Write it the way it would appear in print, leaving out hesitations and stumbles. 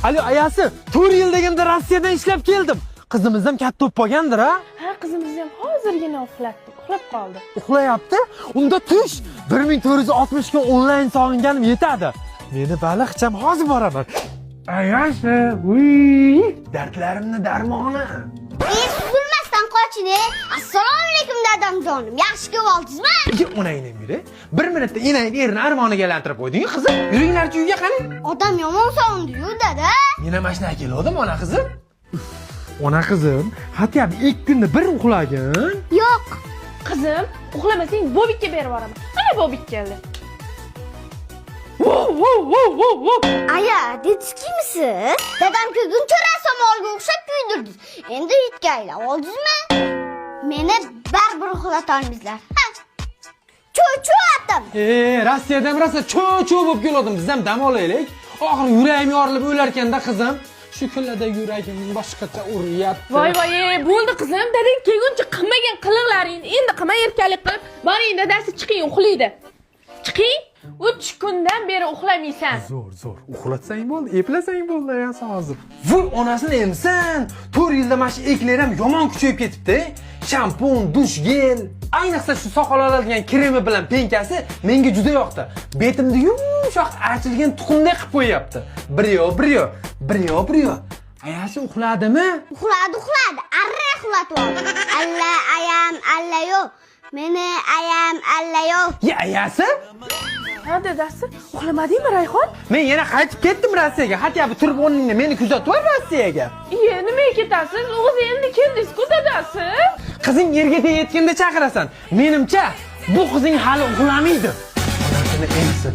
Alo ayasi, 4 yil deganda Rossiyadan ishlab keldim. Qizimiz ham katta bo'lib qolgandir, ha? Ha, qizimiz ham hozirgina uxlab qoldi. Uxlayapti? Unda tush. 1460 kun onlayn sog'inganim yetadi. Meni baliqcham hozir boraman. Ayasi, dardlarimni darmoni. Bilmasdan qochini. Assalomu alaykum dadamjonim. Yaxshi ko'rdingizmi? Onangni yuri. 1 minutda enang erini armoniga aylantirib qo'yding, qizim. Yuringlarchi uyga qani. Odam yomon sog'indi-yu, dada. Meni mashina keldim, ona qizim. Ona qizim, hatyab 2 kunda bir uxlagin. Yo'q. Qizim, uxlamasang Bobikka berib yuboraman. Mana Bobik keldi. Aya, dedikimisiz? Dadam ko'guncha rassomolga o'xshab kuydirdingiz. Endi itga aylab oldingizmi? Meni baribir uxlatolmaysizlar. Ha. Cho'cho'atim. Rossiyadan rosa cho'cho bo'lib keldim. Biz ham dam olaylik. Oxiri yuragim yorilib o'larkanda qizim. Shu kunlarda yuragim boshqacha uryapti. Voy, bo'ldi qizim. Dadang kelguncha qilmagan qiliqlaringni endi qilma erkalik qilib, boring dadasi chiqing uxlaydi. Chiqing. 3 kundan beri uxlamaysan. Zo'r. Uxlatsang bo'ldi, eplasang bo'ldi ya hozir. Voy onasini emsan. 4 yilda mana shu eklar ham yomon kuchayib ketibdi. Shampun, dush gel, ayniqsa shu soqol oladigan kremi bilan penkasi menga juda yoqdi. Betimni yumshoq achilgan tuxumdek qilib qo'yapti. Bir yo. Ayasi uxladimi? Uxladi. Arra uxlatib oldi. Alla yo'q. Meni alla yo'q. Ya ayasi? Ha, dadasi, uxlamadingmi Rayhon? Men yana qaytib ketdim Rossiyaga. Hatyobi turib o'rningda meni kuzatib qo'y Rossiyaga. Nimaga ketasiz? O'g'iz endi keldingiz-ku dadasi. Qizing yerga tegayotganda chaqirasan. Menimcha bu qizing hali uxlamaydi. Onasini emsin.